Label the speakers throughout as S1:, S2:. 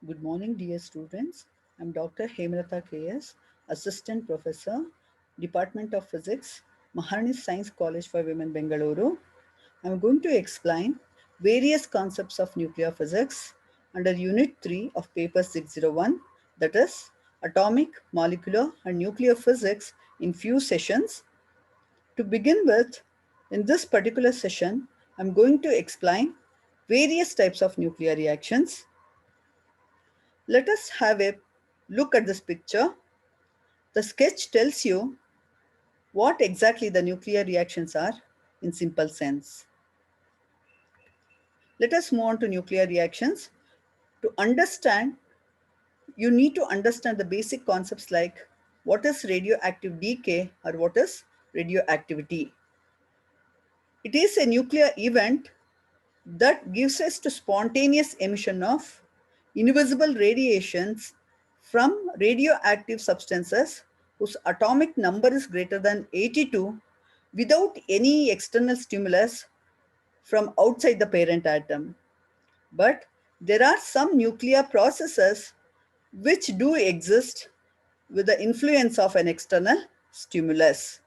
S1: Good morning, dear students. I'm Dr. Hemlata KS, Assistant Professor, Department of Physics, Maharani Science College for Women, Bengaluru. I'm going to explain various concepts of nuclear physics under Unit 3 of Paper 601, that is, Atomic, Molecular, and Nuclear Physics in few sessions. To begin with, in this particular session, I'm going to explain various types of nuclear reactions. Let us have a look at this picture. The sketch tells you what exactly the nuclear reactions are in simple sense. Let us move on to nuclear reactions. To understand, you need to understand the basic concepts like what is radioactive decay or what is radioactivity. It is a nuclear event that gives us to spontaneous emission of invisible radiations from radioactive substances whose atomic number is greater than 82 without any external stimulus from outside the parent atom. But there are some nuclear processes which do exist with the influence of an external stimulus.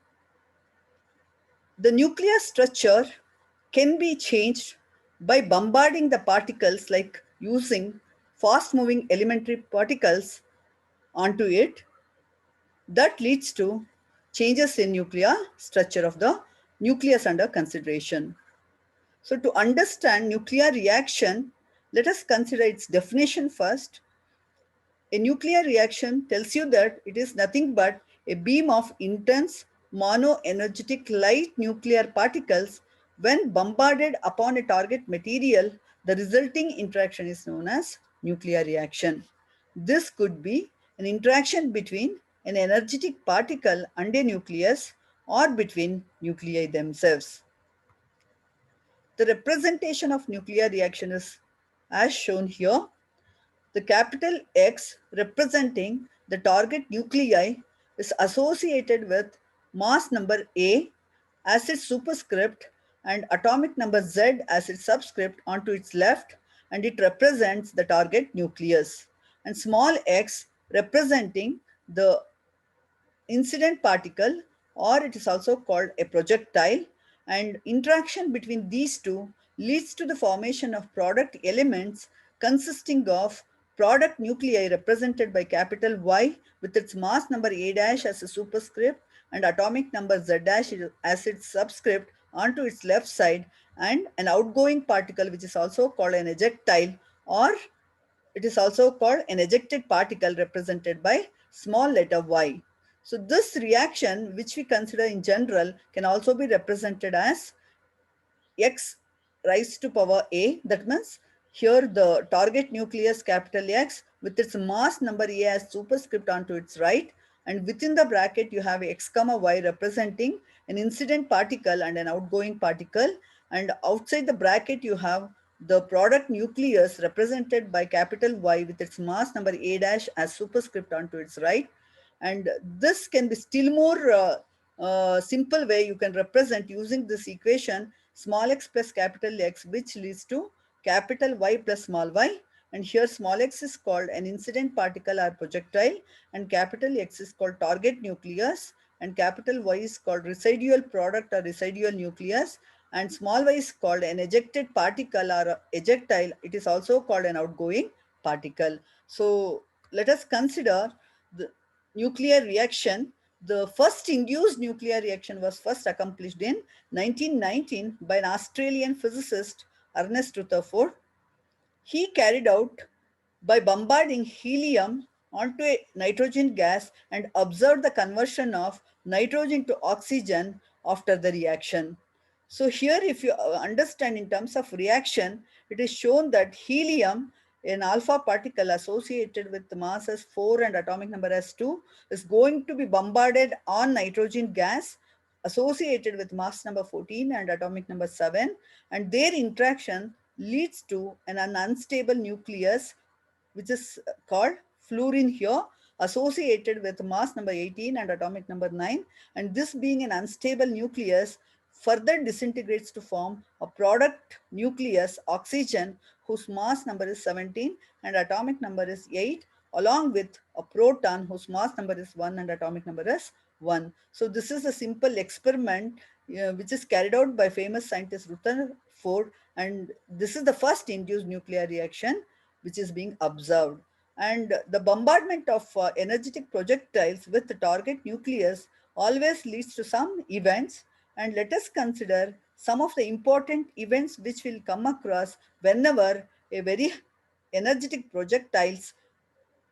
S1: The nuclear structure can be changed by bombarding the particles, like using fast moving elementary particles onto it. That leads to changes in nuclear structure of the nucleus under consideration. So to understand nuclear reaction, let us consider its definition first. A nuclear reaction tells you that it is nothing but a beam of intense monoenergetic light nuclear particles. When bombarded upon a target material, the resulting interaction is known as nuclear reaction. This could be an interaction between an energetic particle and a nucleus or between nuclei themselves. The representation of nuclear reaction is as shown here. The capital X representing the target nuclei is associated with mass number A as its superscript and atomic number Z as its subscript onto its left, and it represents the target nucleus. And small x representing the incident particle, or it is also called a projectile, and interaction between these two leads to the formation of product elements consisting of product nuclei represented by capital Y with its mass number A dash as a superscript and atomic number Z dash as its subscript onto its left side, and an outgoing particle which is also called an ejectile, or it is also called an ejected particle represented by small letter y. So this reaction, which we consider in general, can also be represented as x raised to power a. That means here the target nucleus capital X with its mass number A as superscript onto its right, and within the bracket you have x comma y representing an incident particle and an outgoing particle, and outside the bracket you have the product nucleus represented by capital Y with its mass number A dash as superscript onto its right. And this can be still more simple way you can represent using this equation small x plus capital X, which leads to capital Y plus small y. And here small x is called an incident particle or projectile, and capital X is called target nucleus, and capital Y is called residual product or residual nucleus, and small y is called an ejected particle or ejectile. It is also called an outgoing particle. So let us consider the nuclear reaction. The first induced nuclear reaction was first accomplished in 1919 by an Australian physicist, Ernest Rutherford. He carried out by bombarding helium onto a nitrogen gas and observed the conversion of nitrogen to oxygen after the reaction. So here, if you understand in terms of reaction, it is shown that helium, an alpha particle associated with the mass as 4 and atomic number as 2, is going to be bombarded on nitrogen gas associated with mass number 14 and atomic number 7, and their interaction leads to an unstable nucleus which is called fluorine here, associated with mass number 18 and atomic number 9. And this being an unstable nucleus, further disintegrates to form a product nucleus, oxygen, whose mass number is 17 and atomic number is 8, along with a proton whose mass number is 1 and atomic number is 1. So this is a simple experiment which is carried out by famous scientist Rutherford, and this is the first induced nuclear reaction which is being observed. And the bombardment of energetic projectiles with the target nucleus always leads to some events, and let us consider some of the important events which will come across whenever a very energetic projectiles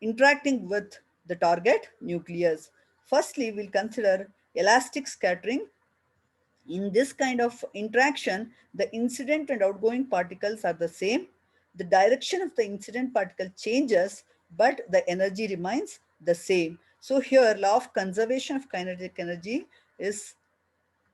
S1: interacting with the target nucleus. Firstly, we'll consider elastic scattering. In this kind of interaction, the incident and outgoing particles are the same. The direction of the incident particle changes, but the energy remains the same. So here, law of conservation of kinetic energy is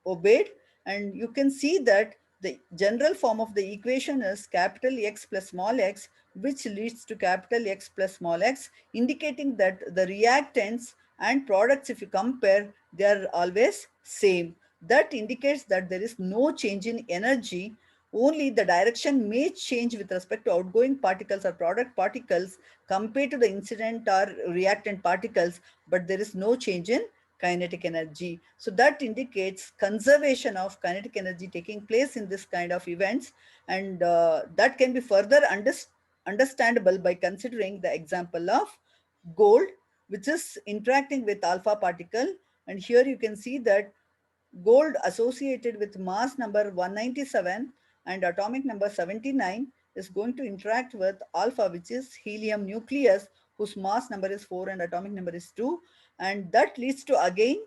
S1: obeyed, and you can see that the general form of the equation is capital X plus small x, which leads to capital X plus small x, indicating that the reactants and products, if you compare, they are always same. That indicates that there is no change in energy, only the direction may change with respect to outgoing particles or product particles compared to the incident or reactant particles, but there is no change in kinetic energy. So that indicates conservation of kinetic energy taking place in this kind of events, and that can be further understandable by considering the example of gold, which is interacting with alpha particle. And here you can see that gold associated with mass number 197 and atomic number 79 is going to interact with alpha, which is helium nucleus, whose mass number is 4 and atomic number is 2. And that leads to again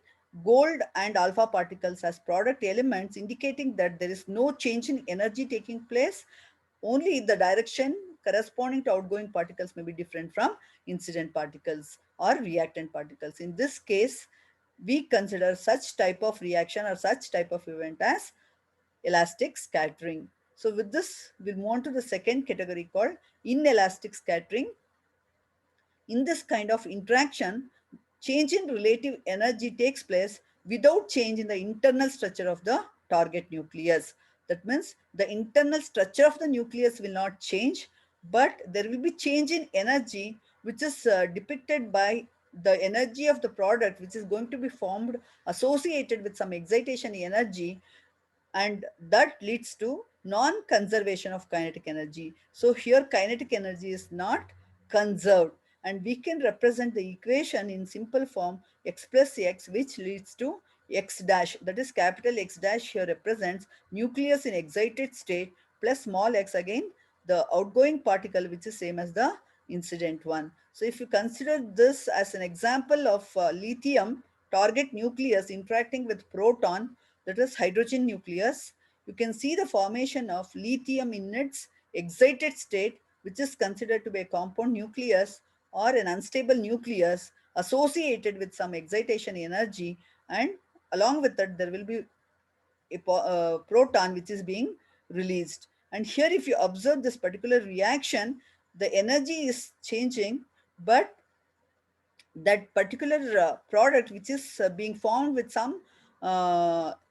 S1: gold and alpha particles as product elements, indicating that there is no change in energy taking place. Only the direction corresponding to outgoing particles may be different from incident particles or reactant particles. In this case, we consider such type of reaction or such type of event as elastic scattering. So with this, we'll move on to the second category called inelastic scattering. In this kind of interaction, change in relative energy takes place without change in the internal structure of the target nucleus. That means the internal structure of the nucleus will not change, but there will be change in energy, which is depicted by the energy of the product, which is going to be formed associated with some excitation energy, and that leads to non-conservation of kinetic energy. So here kinetic energy is not conserved, and we can represent the equation in simple form x plus x, which leads to x dash, that is capital X dash here represents nucleus in excited state, plus small x again the outgoing particle, which is same as the incident one. So if you consider this as an example of lithium target nucleus interacting with proton, that is hydrogen nucleus, you can see the formation of lithium in its excited state, which is considered to be a compound nucleus or an unstable nucleus associated with some excitation energy, and along with that there will be a proton which is being released. And here if you observe this particular reaction, the energy is changing, but that particular product which is being formed with some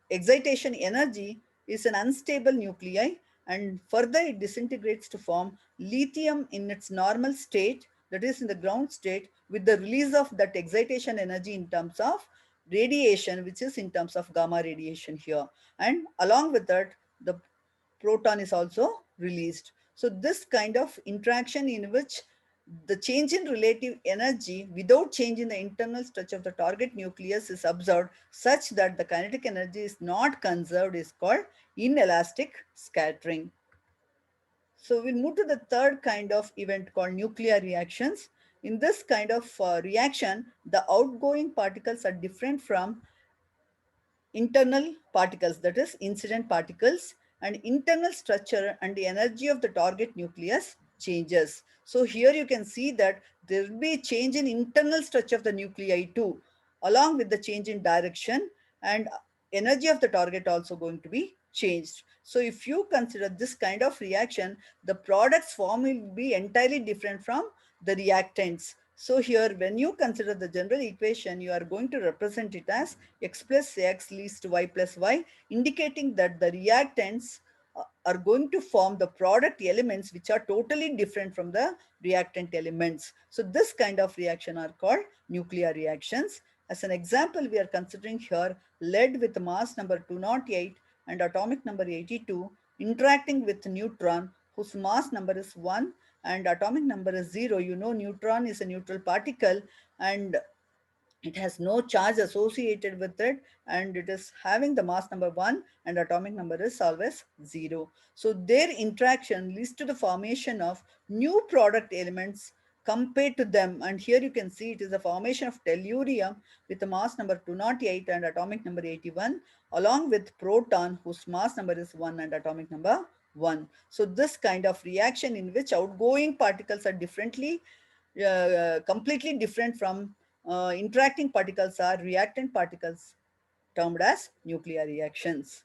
S1: excitation energy is an unstable nuclei, and further it disintegrates to form lithium in its normal state, that is in the ground state, with the release of that excitation energy in terms of radiation, which is in terms of gamma radiation here, and along with that the proton is also released. So this kind of interaction in which the change in relative energy without change in the internal structure of the target nucleus is observed, such that the kinetic energy is not conserved, is called inelastic scattering. So we'll move to the third kind of event called nuclear reactions. In this kind of reaction, the outgoing particles are different from internal particles, that is incident particles, and internal structure and the energy of the target nucleus changes. So here you can see that there will be change in internal structure of the nuclei too, along with the change in direction, and energy of the target also going to be changed. So if you consider this kind of reaction, the products form will be entirely different from the reactants. So here, when you consider the general equation, you are going to represent it as x plus x leads to y plus y, indicating that the reactants are going to form the product elements which are totally different from the reactant elements. So this kind of reaction are called nuclear reactions. As an example, we are considering here lead with mass number 208 and atomic number 82 interacting with neutron whose mass number is 1 and atomic number is 0. You know, neutron is a neutral particle and it has no charge associated with it, and it is having the mass number 1 and atomic number is always 0. So their interaction leads to the formation of new product elements compared to them, and here you can see it is the formation of tellurium with the mass number 208 and atomic number 81 along with proton whose mass number is 1 and atomic number 1. So this kind of reaction in which outgoing particles are completely different from interacting particles are reactant particles termed as nuclear reactions.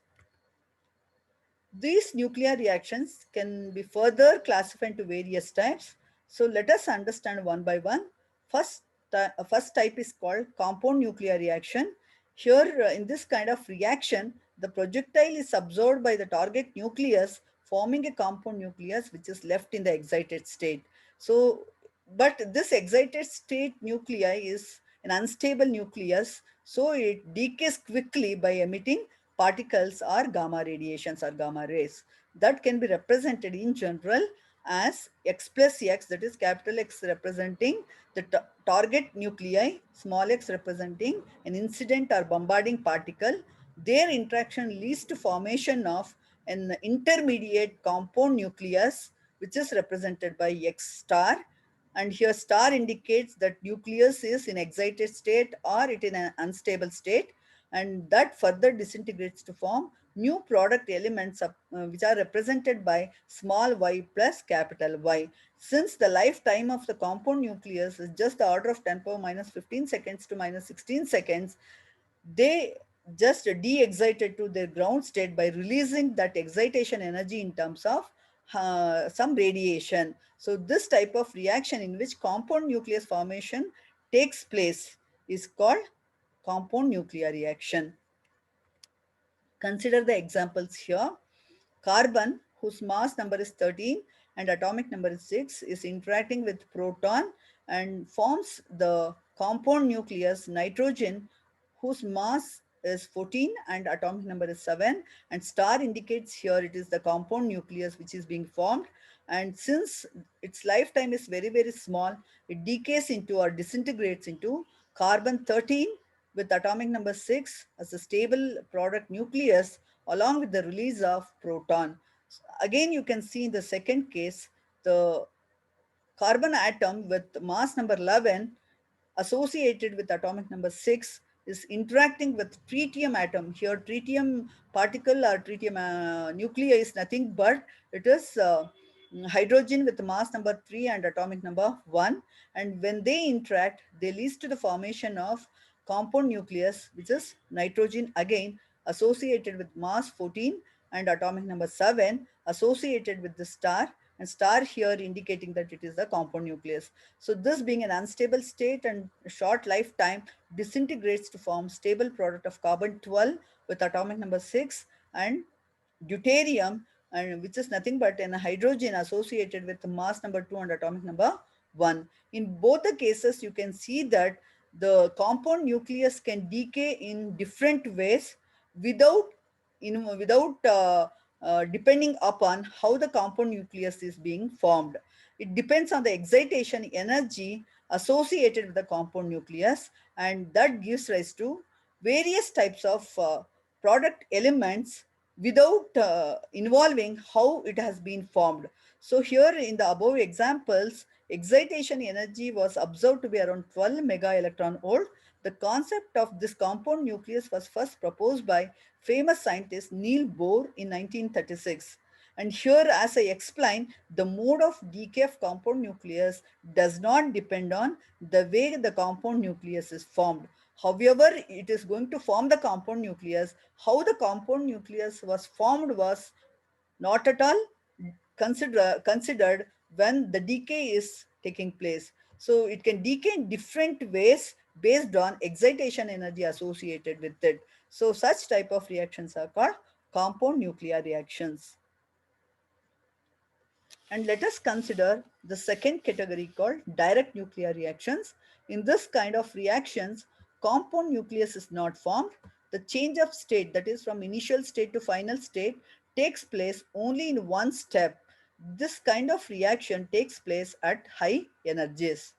S1: These nuclear reactions can be further classified into various types. So let us understand one by one. First type is called compound nuclear reaction. Here, in this kind of reaction, the projectile is absorbed by the target nucleus, forming a compound nucleus which is left in the excited state. So, but this excited state nuclei is an unstable nucleus, so it decays quickly by emitting particles or gamma radiations or gamma rays. That can be represented in general as x plus x, that is capital X representing the target nuclei, small x representing an incident or bombarding particle. Their interaction leads to formation of an intermediate compound nucleus, which is represented by x star. And here star indicates that nucleus is in excited state or it in an unstable state, and that further disintegrates to form new product elements which are represented by small y plus capital Y. Since the lifetime of the compound nucleus is just the order of 10 power minus 15 seconds to minus 16 seconds, they just de-excited to their ground state by releasing that excitation energy in terms of some radiation. So this type of reaction in which compound nucleus formation takes place is called compound nuclear reaction. Consider the examples here. Carbon, whose mass number is 13 and atomic number is 6, is interacting with proton and forms the compound nucleus nitrogen, whose mass is 14 and atomic number is 7, and star indicates here it is the compound nucleus which is being formed. And since its lifetime is very, very small, it decays into or disintegrates into carbon 13 with atomic number 6 as a stable product nucleus along with the release of proton. Again, you can see in the second case, the carbon atom with mass number 11 associated with atomic number 6 is interacting with tritium atom. Here, tritium particle or tritium nuclei is nothing but it is hydrogen with mass number 3 and atomic number 1. And when they interact, they lead to the formation of compound nucleus, which is nitrogen again associated with mass 14 and atomic number 7 associated with the star, and star here indicating that it is the compound nucleus. So this being an unstable state and short lifetime disintegrates to form stable product of carbon 12 with atomic number 6 and deuterium, and which is nothing but an hydrogen associated with mass number 2 and atomic number 1. In both the cases, you can see that the compound nucleus can decay in different ways without depending upon how the compound nucleus is being formed. It depends on the excitation energy associated with the compound nucleus, and that gives rise to various types of product elements without involving how it has been formed. So here in the above examples, excitation energy was observed to be around 12 mega electron volt. The concept of this compound nucleus was first proposed by famous scientist Niels Bohr in 1936. And here, as I explained, the mode of decay of compound nucleus does not depend on the way the compound nucleus is formed. However, it is going to form the compound nucleus. How the compound nucleus was formed was not at all considered when the decay is taking place. So it can decay in different ways based on excitation energy associated with it. So such type of reactions are called compound nuclear reactions. And let us consider the second category called direct nuclear reactions. In this kind of reactions, compound nucleus is not formed. The change of state, that is from initial state to final state, takes place only in one step. This kind of reaction takes place at high energies.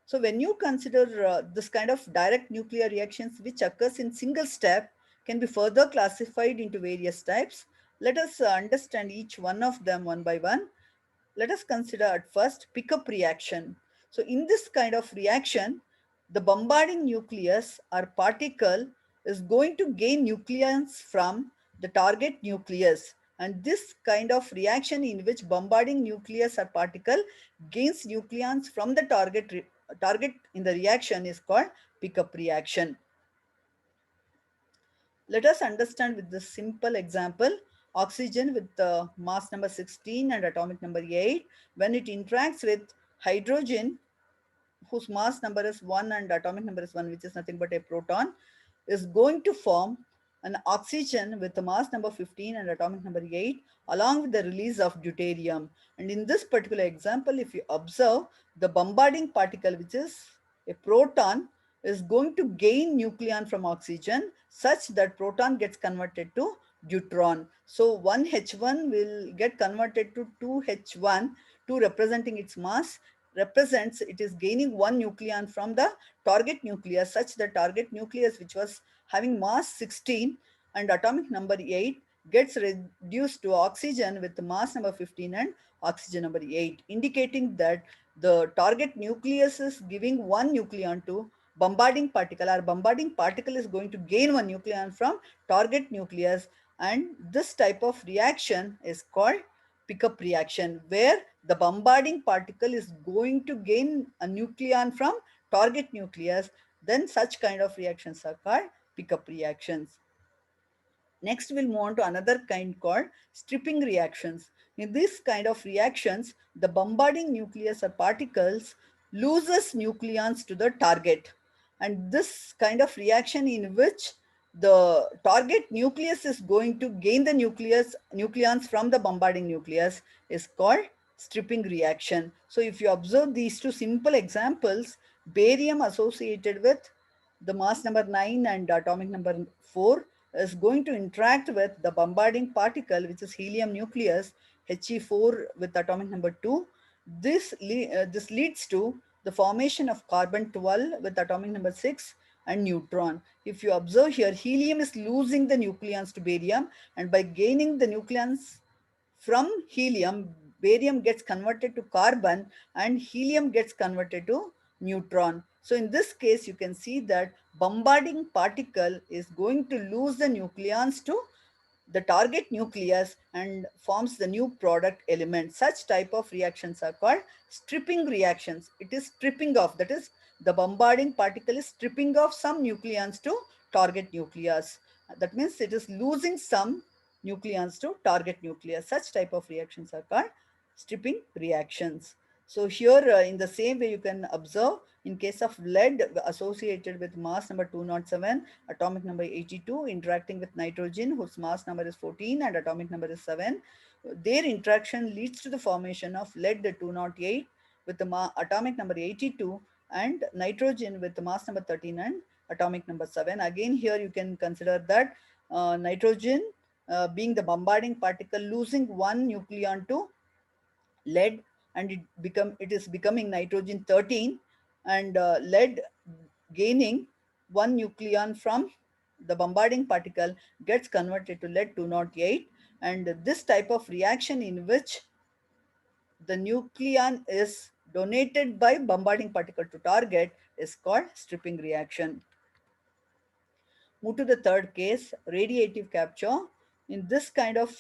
S1: So when you consider this kind of direct nuclear reactions which occurs in single step, can be further classified into various types. Let us understand each one of them one by one. Let us consider at first pickup reaction. So in this kind of reaction, the bombarding nucleus or particle is going to gain nucleons from the target nucleus. And this kind of reaction in which bombarding nucleus or particle gains nucleons from the target in the reaction is called pickup reaction. Let us understand with this simple example. Oxygen with mass number 16 and atomic number 8, when it interacts with hydrogen, whose mass number is 1 and atomic number is 1, which is nothing but a proton, is going to form an oxygen with the mass number 15 and atomic number 8, along with the release of deuterium. And in this particular example, if you observe, the bombarding particle, which is a proton, is going to gain nucleon from oxygen such that proton gets converted to deuteron. So 1H1 will get converted to 2H1, 2 representing its mass, represents it is gaining one nucleon from the target nucleus, such that target nucleus, which was having mass 16 and atomic number 8, gets reduced to oxygen with mass number 15 and oxygen number 8, indicating that the target nucleus is giving one nucleon to bombarding particle, or bombarding particle is going to gain one nucleon from target nucleus. And this type of reaction is called pickup reaction, where the bombarding particle is going to gain a nucleon from target nucleus. Then such kind of reactions are called pickup reactions. Next, we'll move on to another kind called stripping reactions. In this kind of reactions, the bombarding nucleus or particles loses nucleons to the target. And this kind of reaction in which the target nucleus is going to gain the nucleons from the bombarding nucleus is called stripping reaction. So if you observe these two simple examples, barium associated with the mass number 9 and atomic number 4 is going to interact with the bombarding particle, which is helium nucleus, He4 with atomic number 2. This leads to the formation of carbon 12 with atomic number 6 and neutron. If you observe here, helium is losing the nucleons to barium, and by gaining the nucleons from helium, barium gets converted to carbon and helium gets converted to neutron. So in this case, you can see that bombarding particle is going to lose the nucleons to the target nucleus and forms the new product element. Such type of reactions are called stripping reactions. It is stripping off, that is, the bombarding particle is stripping off some nucleons to target nucleus. That means it is losing some nucleons to target nucleus. Such type of reactions are called stripping reactions. So here in the same way you can observe, in case of lead associated with mass number 207, atomic number 82, interacting with nitrogen whose mass number is 14 and atomic number is 7, their interaction leads to the formation of lead 208 with the atomic number 82 and nitrogen with the mass number 13 and atomic number 7. Again, here you can consider that nitrogen being the bombarding particle losing one nucleon to lead, and it is becoming nitrogen 13, and lead gaining one nucleon from the bombarding particle gets converted to lead 208. And this type of reaction in which the nucleon is donated by bombarding particle to target is called stripping reaction. Move to the third case, radiative capture. In this kind of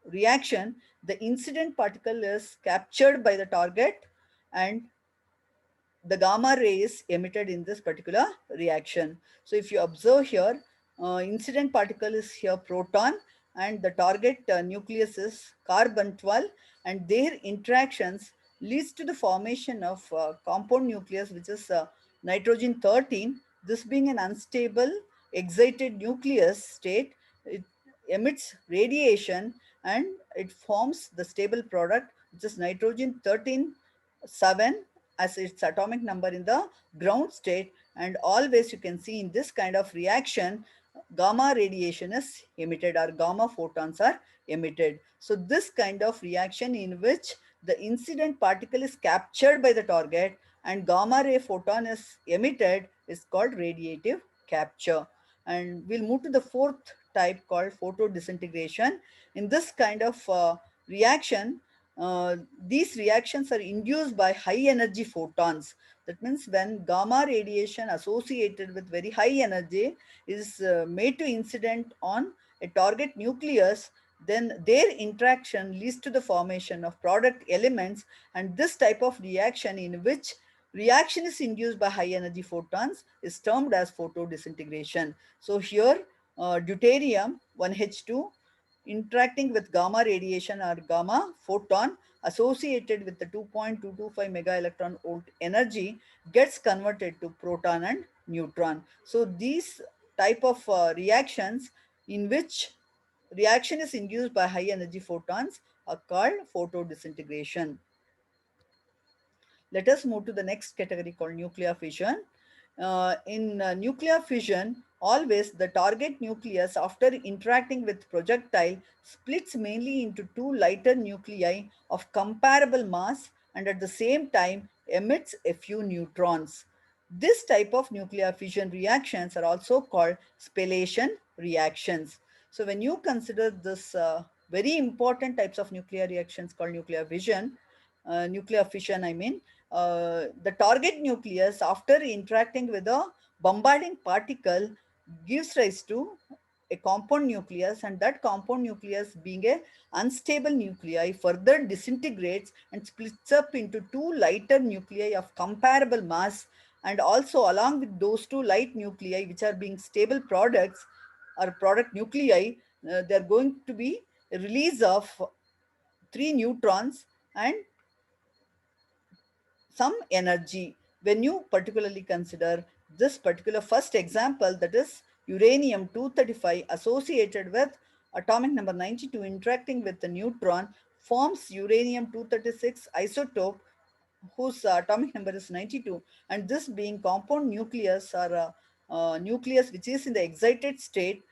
S1: reaction, the incident particle is captured by the target and the gamma ray is emitted in this particular reaction. So if you observe here, incident particle is here proton and the target nucleus is carbon 12, and their interactions leads to the formation of compound nucleus, which is nitrogen 13. This being an unstable excited nucleus state, it emits radiation and it forms the stable product, which is nitrogen 13 7 as its atomic number in the ground state. And always you can see in this kind of reaction, gamma radiation is emitted or gamma photons are emitted. So this kind of reaction in which the incident particle is captured by the target and gamma ray photon is emitted is called radiative capture. And we'll move to the fourth type called photodisintegration. In this kind of reaction, these reactions are induced by high energy photons. That means when gamma radiation associated with very high energy is made to incident on a target nucleus, then their interaction leads to the formation of product elements. And this type of reaction in which reaction is induced by high energy photons is termed as photodisintegration. So here deuterium 1H2 interacting with gamma radiation or gamma photon associated with the 2.225 mega electron volt energy gets converted to proton and neutron. So these type of reactions in which reaction is induced by high energy photons are called photodisintegration. Let us move to the next category called nuclear fission. In nuclear fission, always the target nucleus, after interacting with projectile, splits mainly into two lighter nuclei of comparable mass and at the same time emits a few neutrons. This type of nuclear fission reactions are also called spallation reactions. So when you consider this very important types of nuclear reactions called nuclear fission, I mean, the target nucleus, after interacting with a bombarding particle, gives rise to a compound nucleus, and that compound nucleus, being a unstable nuclei, further disintegrates and splits up into two lighter nuclei of comparable mass. And also, along with those two light nuclei, which are being stable products or product nuclei, they are going to be a release of three neutrons and some energy. When you particularly consider this particular first example, that is uranium 235 associated with atomic number 92 interacting with the neutron, forms uranium 236 isotope whose atomic number is 92, and this being compound nucleus or nucleus which is in the excited state,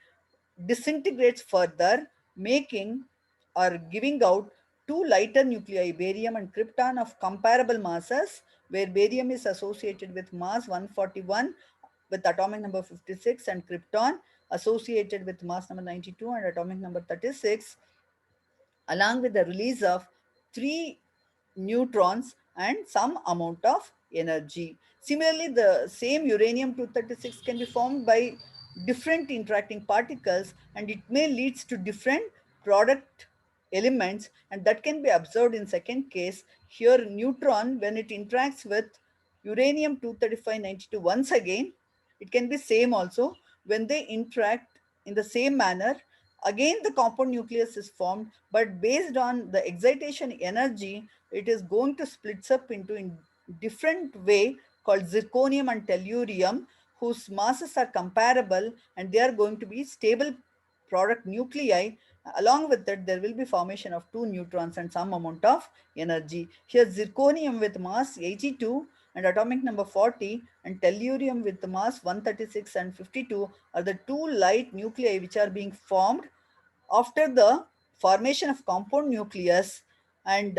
S1: disintegrates further, making or giving out two lighter nuclei, barium and krypton, of comparable masses, where barium is associated with mass 141 with atomic number 56, and krypton associated with mass number 92 and atomic number 36, along with the release of three neutrons and some amount of energy. Similarly, the same uranium 236 can be formed by different interacting particles, and it may leads to different product elements, and that can be observed in second case. Here neutron, when it interacts with uranium 235 92, once again it can be same also. When they interact in the same manner, again the compound nucleus is formed, but based on the excitation energy, it is going to splits up into in different way called zirconium and tellurium, whose masses are comparable, and they are going to be stable product nuclei. Along with that, there will be formation of two neutrons and some amount of energy. Here zirconium with mass 82 and atomic number 40, and tellurium with the mass 136 and 52 are the two light nuclei which are being formed after the formation of compound nucleus. And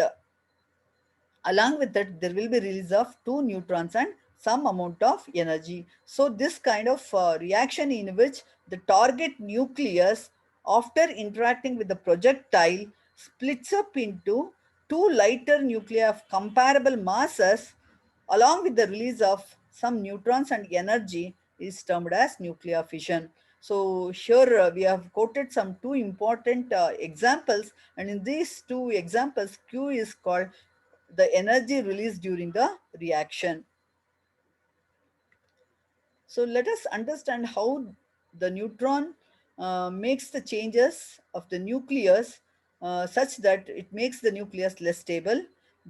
S1: along with that, there will be release of two neutrons and some amount of energy. So this kind of reaction in which the target nucleus, after interacting with the projectile, splits up into two lighter nuclei of comparable masses, along with the release of some neutrons and energy, is termed as nuclear fission. So here we have quoted some two important examples, and in these two examples, Q is called the energy released during the reaction. So let us understand how the neutron makes the changes of the nucleus such that it makes the nucleus less stable.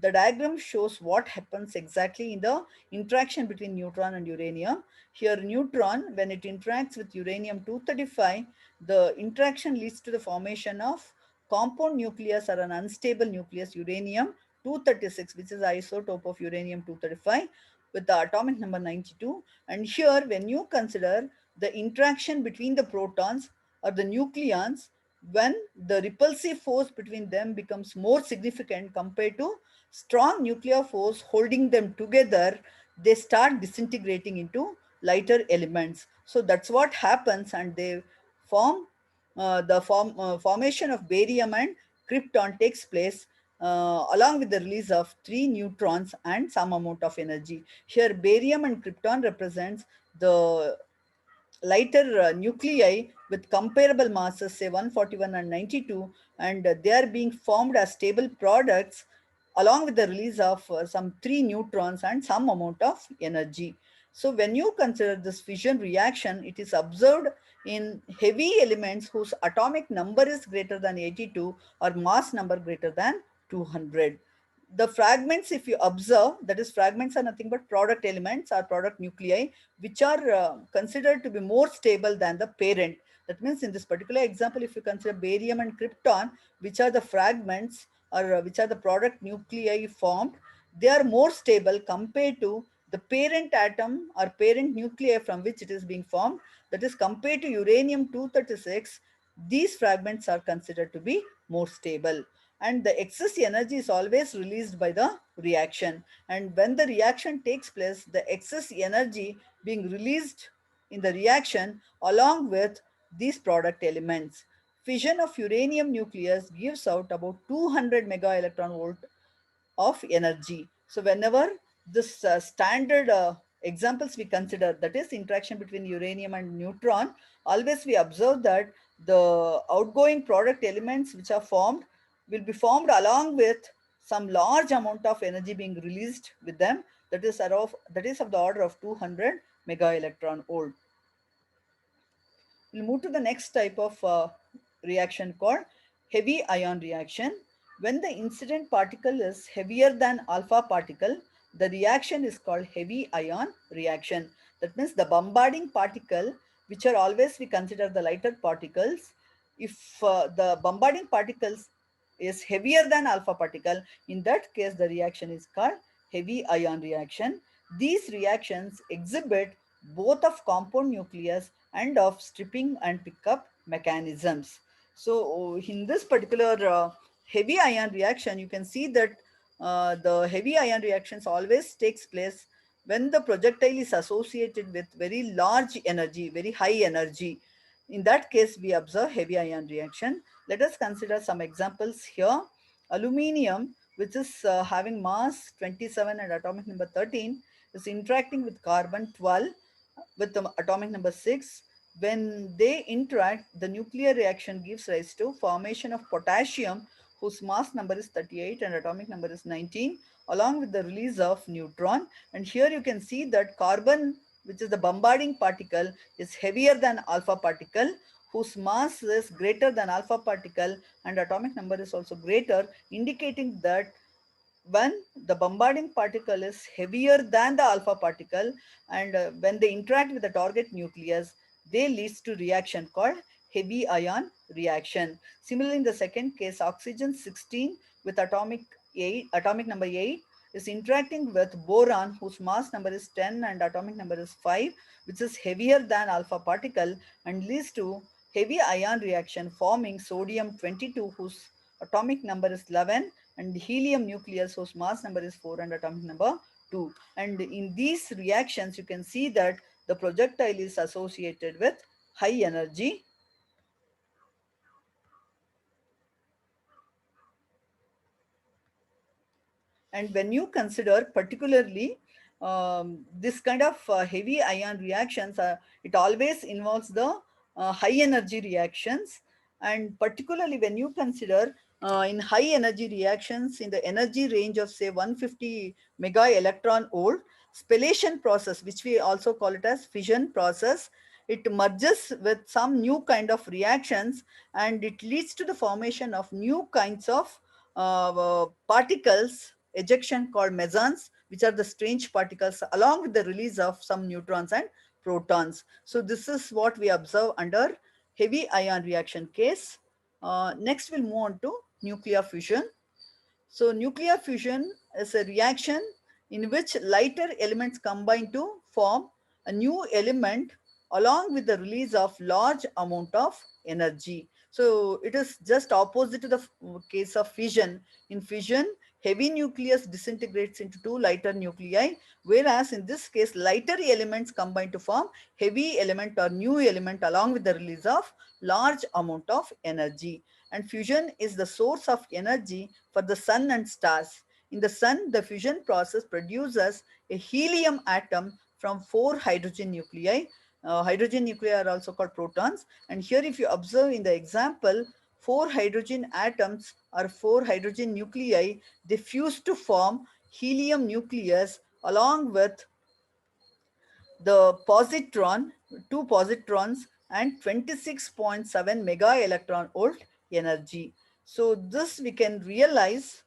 S1: The diagram shows what happens exactly in the interaction between neutron and uranium. Here, neutron, when it interacts with uranium 235, the interaction leads to the formation of compound nucleus or an unstable nucleus, uranium 236, which is isotope of uranium 235 with the atomic number 92. And here, when you consider the interaction between the protons or the nucleons, when the repulsive force between them becomes more significant compared to strong nuclear force holding them together, they start disintegrating into lighter elements. So that's what happens, and they form formation of barium and krypton takes place along with the release of three neutrons and some amount of energy. Here, barium and krypton represents the lighter nuclei with comparable masses, say 141 and 92, and they are being formed as stable products along with the release of some three neutrons and some amount of energy. So when you consider this fission reaction, it is observed in heavy elements whose atomic number is greater than 82 or mass number greater than 200. The fragments, if you observe, that is, fragments are nothing but product elements or product nuclei, which are considered to be more stable than the parent. That means in this particular example, if you consider barium and krypton, which are the fragments or which are the product nuclei formed, they are more stable compared to the parent atom or parent nuclei from which it is being formed. That is, compared to uranium 236, these fragments are considered to be more stable, and the excess energy is always released by the reaction. And when the reaction takes place, the excess energy being released in the reaction along with these product elements. Fission of uranium nucleus gives out about 200 mega electron volt of energy. So whenever this standard examples we consider, that is interaction between uranium and neutron, always we observe that the outgoing product elements which are formed will be formed along with some large amount of energy being released with them, that is of the order of 200 mega electron volt. We'll move to the next type of reaction called heavy ion reaction. When the incident particle is heavier than alpha particle, the reaction is called heavy ion reaction. That means the bombarding particle, which are always we consider the lighter particles, if the bombarding particles is heavier than alpha particle, in that case the reaction is called heavy ion reaction. These reactions exhibit both of compound nucleus and of stripping and pickup mechanisms. So in this particular heavy ion reaction, you can see that the heavy ion reactions always takes place when the projectile is associated with very large energy, very high energy. In that case, we observe heavy ion reaction. Let us consider some examples here. Aluminium, which is having mass 27 and atomic number 13, is interacting with carbon 12 with the atomic number 6. When they interact, the nuclear reaction gives rise to formation of potassium, whose mass number is 38 and atomic number is 19, along with the release of neutron. And here you can see that carbon, which is the bombarding particle, is heavier than alpha particle, whose mass is greater than alpha particle and atomic number is also greater, indicating that when the bombarding particle is heavier than the alpha particle, and when they interact with the target nucleus, they leads to reaction called heavy ion reaction. Similarly, in the second case, oxygen 16 with atomic number 8 is interacting with boron, whose mass number is 10 and atomic number is 5, which is heavier than alpha particle, and leads to heavy ion reaction forming sodium 22, whose atomic number is 11, and helium nucleus whose mass number is 4 and atomic number 2. And in these reactions, you can see that the projectile is associated with high energy. And when you consider particularly this kind of heavy ion reactions, it always involves the high energy reactions. And particularly when you consider in high energy reactions in the energy range of say 150 mega electron volt, spallation process, which we also call it as fission process, it merges with some new kind of reactions, and it leads to the formation of new kinds of particles ejection called mesons, which are the strange particles, along with the release of some neutrons and protons. So this is what we observe under heavy ion reaction case. Next, we'll move on to nuclear fusion. So nuclear fusion is a reaction in which lighter elements combine to form a new element along with the release of large amount of energy. So it is just opposite to the case of fission. In fission, heavy nucleus disintegrates into two lighter nuclei, whereas in this case, lighter elements combine to form heavy element or new element along with the release of large amount of energy. And fusion is the source of energy for the sun and stars. In the sun, the fusion process produces a helium atom from four hydrogen nuclei. Hydrogen nuclei are also called protons. And here, if you observe in the example, four hydrogen atoms or four hydrogen nuclei, they fuse to form helium nucleus along with the positron, two positrons, and 26.7 mega electron volt energy. So this we can realize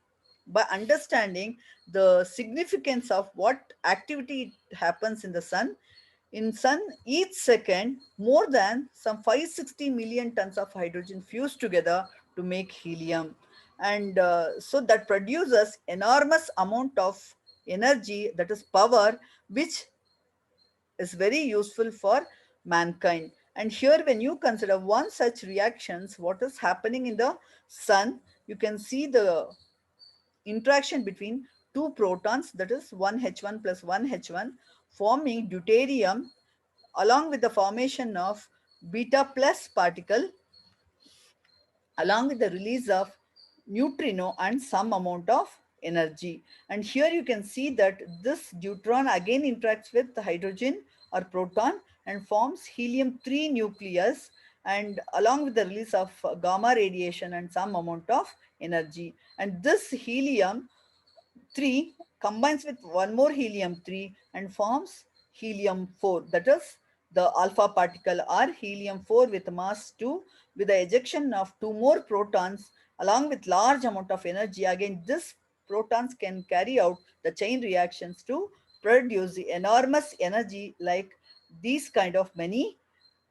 S1: by understanding the significance of what activity happens in the sun. In sun, each second, more than some 560 million tons of hydrogen fuse together to make helium. And so that produces enormous amount of energy, that is power, which is very useful for mankind. And here, when you consider one such reactions, what is happening in the sun, you can see the interaction between two protons, that is one H1 plus one H1, forming deuterium along with the formation of beta plus particle along with the release of neutrino and some amount of energy. And here you can see that this deuteron again interacts with the hydrogen or proton and forms helium-3 nucleus, and along with the release of gamma radiation and some amount of energy. And this helium 3 combines with one more helium 3 and forms helium 4, that is the alpha particle, or helium 4 with mass 2 with the ejection of two more protons along with large amount of energy. Again, this protons can carry out the chain reactions to produce the enormous energy like these kind of many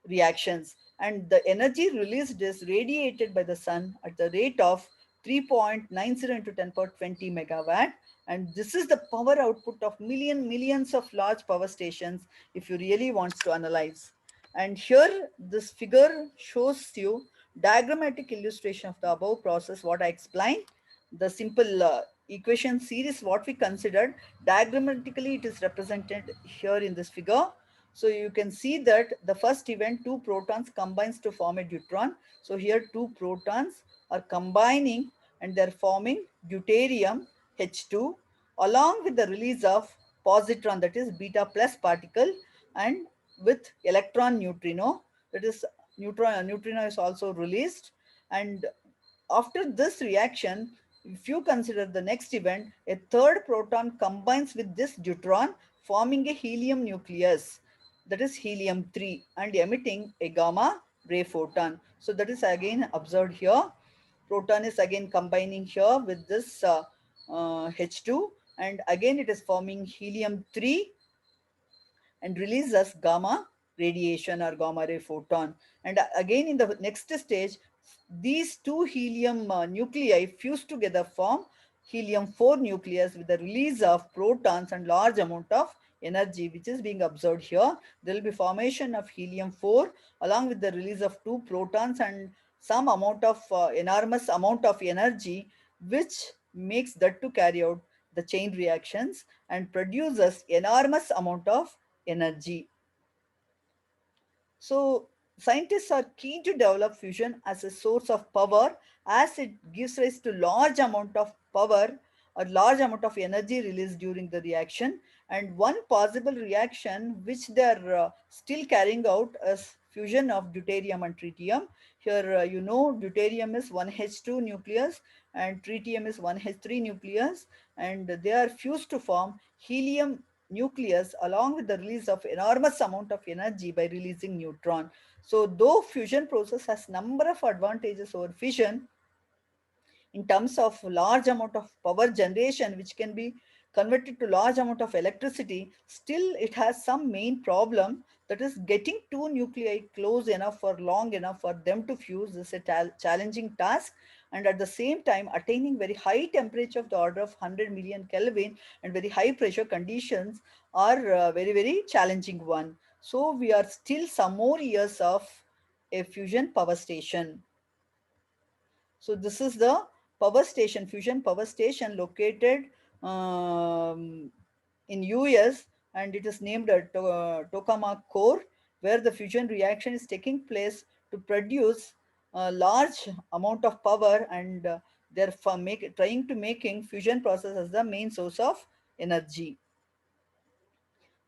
S1: reactions. And the energy released is radiated by the sun at the rate of 3.90 into 10 power 20 megawatt. And this is the power output of millions of large power stations if you really want to analyze. And here this figure shows you diagrammatic illustration of the above process what I explained. The simple equation series what we considered, diagrammatically it is represented here in this figure. So you can see that the first event, two protons combines to form a deuteron. So here two protons are combining and they're forming deuterium H2 along with the release of positron, that is beta plus particle, and with electron neutrino, that is neutrino is also released. And after this reaction, if you consider the next event, a third proton combines with this deuteron, forming a helium nucleus, that is helium 3, and emitting a gamma ray photon. So that is again observed here. Proton is again combining here with this H2, and again it is forming helium 3 and releases gamma radiation or gamma ray photon. And again, in the next stage, these two helium nuclei fuse together form helium 4 nucleus with the release of protons and large amount of energy, which is being observed here. There will be formation of helium 4 along with the release of two protons and some amount of enormous amount of energy, which makes that to carry out the chain reactions and produces enormous amount of energy. So scientists are keen to develop fusion as a source of power, as it gives rise to large amount of power or large amount of energy released during the reaction. And one possible reaction which they are still carrying out is fusion of deuterium and tritium. Here you know deuterium is 1H2 nucleus and tritium is 1H3 nucleus, and they are fused to form helium nucleus along with the release of enormous amount of energy by releasing neutron. So though fusion process has number of advantages over fission, in terms of large amount of power generation, which can be converted to large amount of electricity, still it has some main problem, that is getting two nuclei close enough or long enough for them to fuse is a challenging task, and at the same time attaining very high temperature of the order of 100 million Kelvin and very high pressure conditions are very, very challenging one. So we are still some more years of a fusion power station. So this is the power station, fusion power station located in US, and it is named Tokamak core, where the fusion reaction is taking place to produce a large amount of power, and they're trying to making fusion process as the main source of energy.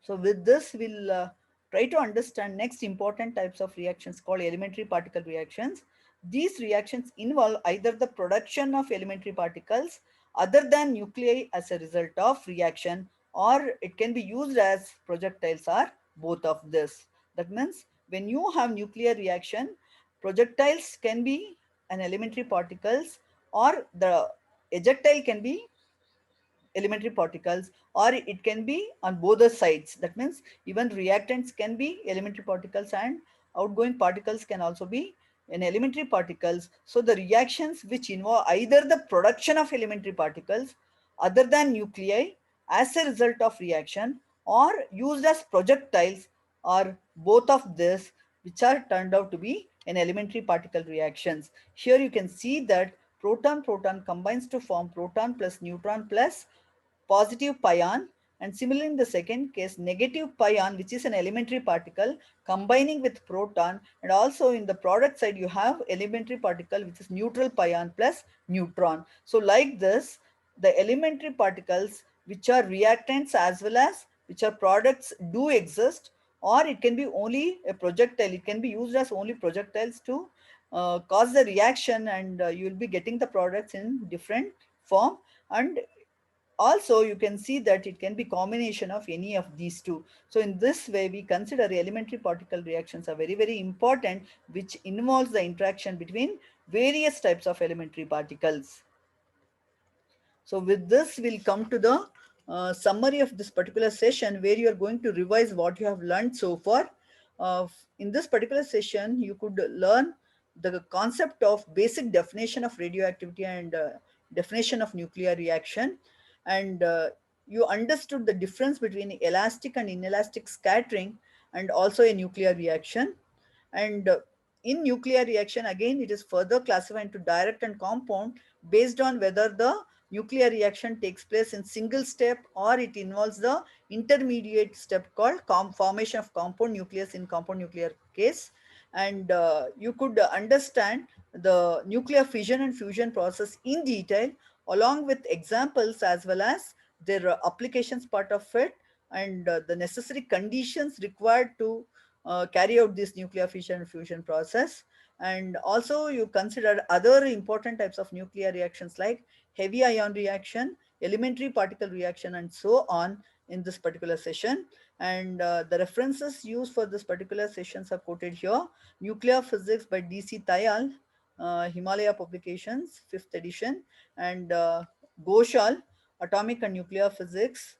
S1: So with this, we'll try to understand next important types of reactions called elementary particle reactions. These reactions involve either the production of elementary particles other than nuclei as a result of reaction, or it can be used as projectiles, or both of this. That means when you have nuclear reaction, projectiles can be an elementary particles, or the ejectile can be elementary particles, or it can be on both the sides. That means even reactants can be elementary particles, and outgoing particles can also be in elementary particles. So the reactions which involve either the production of elementary particles other than nuclei as a result of reaction, or used as projectiles, are both of this, which are turned out to be an elementary particle reactions. Here you can see that proton proton combines to form proton plus neutron plus positive pion, and similarly in the second case negative pion, which is an elementary particle combining with proton, and also in the product side you have elementary particle which is neutral pion plus neutron. So like this, the elementary particles which are reactants as well as which are products do exist, or it can be only a projectile, it can be used as only projectiles to cause the reaction, and you will be getting the products in different form. And also you can see that it can be combination of any of these two. So in this way we consider elementary particle reactions are very, very important, which involves the interaction between various types of elementary particles. So with this, we'll come to the summary of this particular session, where you are going to revise what you have learned so far. In this particular session, you could learn the concept of basic definition of radioactivity and definition of nuclear reaction. And you understood the difference between elastic and inelastic scattering, and also a nuclear reaction. And in nuclear reaction, again, it is further classified into direct and compound based on whether the nuclear reaction takes place in single step, or it involves the intermediate step called formation of compound nucleus in compound nuclear case. And you could understand the nuclear fission and fusion process in detail, along with examples as well as their applications part of it, and the necessary conditions required to carry out this nuclear fission and fusion process. And also you consider other important types of nuclear reactions like heavy ion reaction, elementary particle reaction, and so on in this particular session. And the references used for this particular sessions are quoted here: Nuclear Physics by D.C. Tayal, Himalaya Publications, 5th edition, and Ghoshal, Atomic and Nuclear Physics,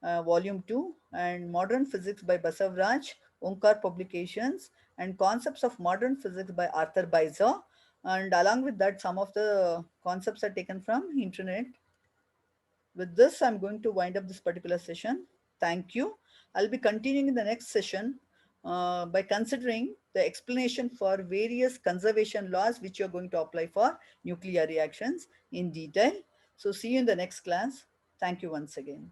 S1: Volume 2, and Modern Physics by Basavraj, Onkar Publications, and Concepts of Modern Physics by Arthur Beiser. And along with that, some of the concepts are taken from internet. With this, I'm going to wind up this particular session. Thank you. I'll be continuing in the next session by considering the explanation for various conservation laws which you're going to apply for nuclear reactions in detail. So see you in the next class. Thank you once again.